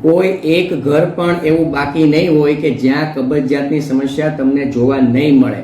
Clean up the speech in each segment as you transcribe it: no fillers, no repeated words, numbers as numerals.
કોઈ એક ઘર પણ એવું બાકી નહીં હોય કે જ્યાં કબજિયાતની સમસ્યા તમને જોવા નહીં મળે.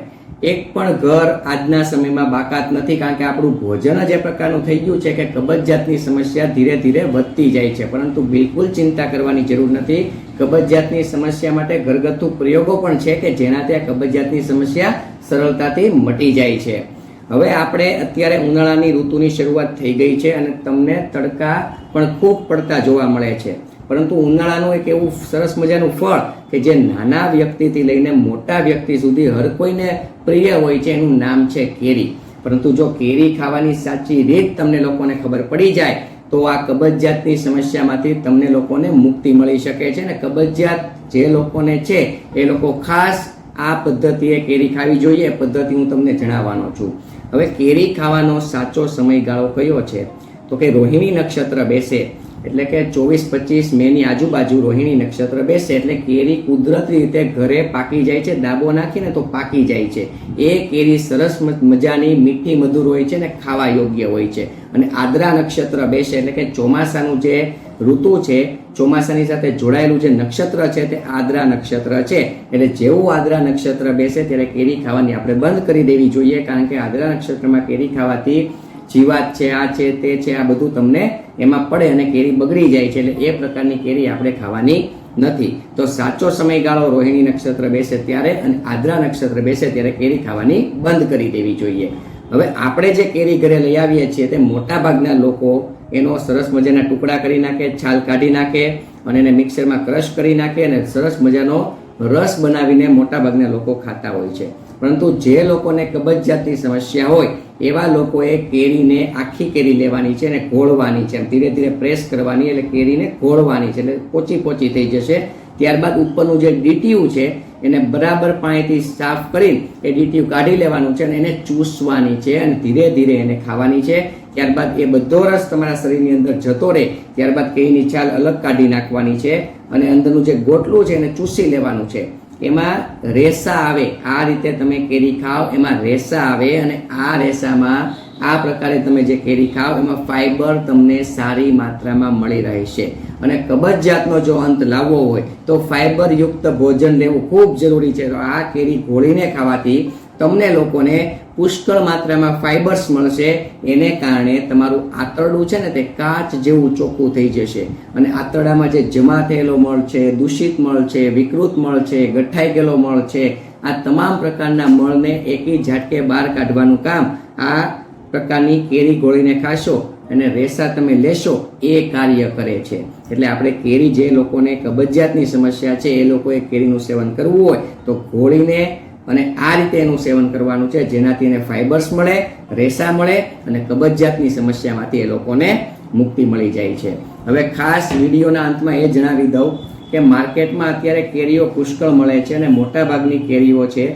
એક પણ ઘર આજના સમયમાં બાકાત નથી, કારણ કે આપણું ભોજન જ એ પ્રકારનું થઈ ગયું છે કે કબજિયાતની સમસ્યા ધીરે ધીરે વધતી જાય છે. પરંતુ બિલકુલ ચિંતા કરવાની જરૂર નથી. કબજિયાતની સમસ્યા માટે ઘરગથ્થુ પ્રયોગો પણ છે કે જેનાથી આ કબજિયાતની સમસ્યા સરળતાથી મટી જાય છે. હવે આપણે અત્યારે ઉનાળાની ઋતુની શરૂઆત થઈ ગઈ છે અને તમને તડકા પણ ખૂબ પડતા જોવા મળે છે. પરંતુ ઉનાળાનું એક એવું સરસ મજાનું ફળ કે જે નાના વ્યક્તિથી લઈને મોટા વ્યક્તિ સુધી હર કોઈને પ્રિય હોય છે, એનું નામ છે કેરી. પરંતુ જો કેરી ખાવાની સાચી રીત તમને લોકોને ખબર પડી જાય તો આ કબજિયાતની સમસ્યામાંથી તમને લોકોને મુક્તિ મળી શકે છે. અને કબજિયાત જે લોકોને છે એ લોકો ખાસ આ પદ્ધતિએ કેરી ખાવી જોઈએ. એ પદ્ધતિ હું તમને જણાવવાનો છું. હવે કેરી ખાવાનો સાચો સમયગાળો કયો છે? તો કે રોહિણી નક્ષત્ર બેસે એટલે કે 24-25 મેની આજુબાજુ રોહિણી નક્ષત્ર બેસે એટલે કેરી કુદરતી રીતે ઘરે પાકી જાય છે. દાબો નાખીને તો પાકી જાય છે. એ કેરી સરસ મજાની મીઠી મધુર હોય છે ને ખાવા યોગ્ય હોય છે. અને આદ્રા નક્ષત્ર બેસે એટલે કે ચોમાસાનું જે ઋતુ છે, ચોમાસાની સાથે જોડાયેલું જે નક્ષત્ર છે તે આદ્રા નક્ષત્ર છે. એટલે જેવું આદ્રા નક્ષત્ર બેસે ત્યારે કેરી ખાવાની આપણે બંધ કરી દેવી જોઈએ, કારણ કે આદ્રા નક્ષત્રમાં કેરી ખાવાથી જીવાત છે, આ છે, તે છે, આ બધું તમને એમાં પડે અને કેરી બગડી જાય છે. એટલે એ પ્રકારની કેરી આપણે ખાવાની નથી. તો સાચો સમયગાળો રોહિણી નક્ષત્ર બેસે ત્યારે અને આદ્રા નક્ષત્ર બેસે ત્યારે કેરી ખાવાની બંધ કરી દેવી જોઈએ. હવે આપણે જે કેરી ઘરે લઈ આવીએ છીએ તે મોટા ભાગના લોકો એનો સરસ મજાના ટુકડા કરી નાખે, છાલ કાઢી નાખે અને એને મિક્સરમાં ક્રશ કરી નાખે અને સરસ મજાનો રસ બનાવીને મોટા ભાગના લોકો ખાતા હોય છે. પરંતુ જે લોકોને કબજિયાતની સમસ્યા હોય એવા લોકોએ કેરીને આખી કેરી લેવાની છે અને ઘોળવાની છે. ધીરે ધીરે પ્રેસ કરવાની, એટલે કેરીને ઘોળવાની છે, એટલે પોચી પોચી થઈ જશે. ત્યારબાદ ઉપરનું જે ડીટીયું છે એને બરાબર પાણીથી સાફ કરી એ ડીટીયું કાઢી લેવાનું છે અને એને ચૂસવાની છે અને ધીરે ધીરે એને ખાવાની છે. ત્યારબાદ એ બધો રસ તમારા શરીરની અંદર જતો રહે. ત્યારબાદ કેરીની છાલ અલગ કાઢી નાખવાની છે અને અંદરનું જે ગોટલું છે એને ચૂસી લેવાનું છે. એમાં રેસા આવે. આ રીતે તમે કેરી ખાઓ એમાં રેસા આવે અને આ રેસામાં આ પ્રકારે તમે જે કેરી ખાઓ એમાં ફાઈબર તમને સારી માત્રામાં મળી રહેશે. અને કબજિયાતનો જો અંત લાવવો હોય તો ફાઈબર યુક્ત ભોજન લેવું ખૂબ જરૂરી છે. તો આ કેરી ઘોળીને ખાવાથી તમને લોકોને પુષ્કળ માત્રામાં ફાઈબર્સ મળશે. એને કારણે તમારું આંતરડું છે ને તે કાચ જેવું ચોખ્ખું થઈ જશે અને આંતરડામાં જે જમા થયેલો મળ છે, દૂષિત મળ છે, વિકૃત મળ છે, ગઠ્ઠાઈ ગયેલો મળ છે, આ તમામ પ્રકારના મળને એકી ઝાટકે બહાર કાઢવાનું કામ આ પ્રકારની કેરી ગોળીને ખાશો અને રેસા તમે લેશો એ કાર્ય કરે છે. એટલે આપણે કેરી, જે લોકોને કબજિયાતની સમસ્યા છે એ લોકોએ કેરીનું સેવન કરવું હોય તો ગોળીને અને આ રીતે એનું સેવન કરવાનું છે, જેનાથી એને ફાઈબર્સ મળે, રેસા મળે અને કબજિયાતની સમસ્યામાંથી એ લોકોને મુક્તિ મળી જાય છે. હવે ખાસ વિડીયોના અંતમાં એ જણાવી દઉં કે માર્કેટમાં અત્યારે કેરીઓ પુષ્કળ મળે છે અને મોટા ભાગની કેરીઓ છે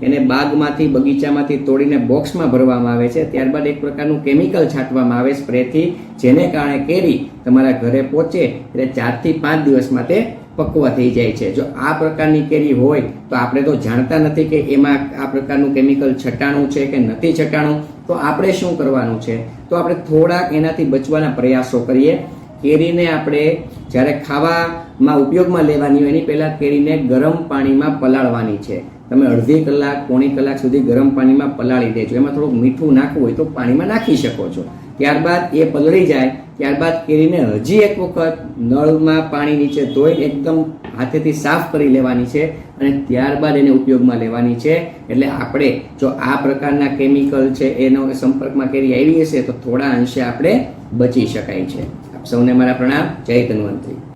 એને બાગમાંથી, બગીચામાંથી તોડીને બોક્સમાં ભરવામાં આવે છે. ત્યારબાદ એક પ્રકારનું કેમિકલ છાંટવામાં આવે સ્પ્રેથી, જેને કારણે કેરી તમારા ઘરે પહોંચે એટલે 4 થી 5 દિવસમાં તે પક્વ થઈ જાય છે. જો આ પ્રકારની કેરી હોય તો આપણે તો જાણતા નથી કે એમાં આ પ્રકારનું કેમિકલ છટાણું છે કે નથી છટાણું. તો આપણે શું કરવાનું છે? તો આપણે થોડાક એનાથી બચવાના પ્રયાસો કરીએ. કેરીને આપણે જ્યારે ખાવામાં ઉપયોગમાં લેવાની હોય એની પહેલાં કેરીને ગરમ પાણીમાં પલાળવાની છે. તમે અડધી કલાક, પોણી કલાક સુધી ગરમ પાણીમાં પલાળી દેજો. એમાં થોડુંક મીઠું નાખવું હોય તો પાણીમાં નાખી શકો છો. ત્યારબાદ એ પલળી જાય ત્યારબાદ કેરીને હજી એક વખત નળમાં પાણી નીચે ધોઈ એકદમ હાથેથી સાફ કરી લેવાની છે અને ત્યારબાદ એને ઉપયોગમાં લેવાની છે. એટલે આપણે જો આ પ્રકારના કેમિકલ છે એનો સંપર્કમાં કેરી આવી હશે તો થોડા અંશે આપણે બચી શકાય છે. આપ સૌને મારા પ્રણામ. જય ધન્વંતરી.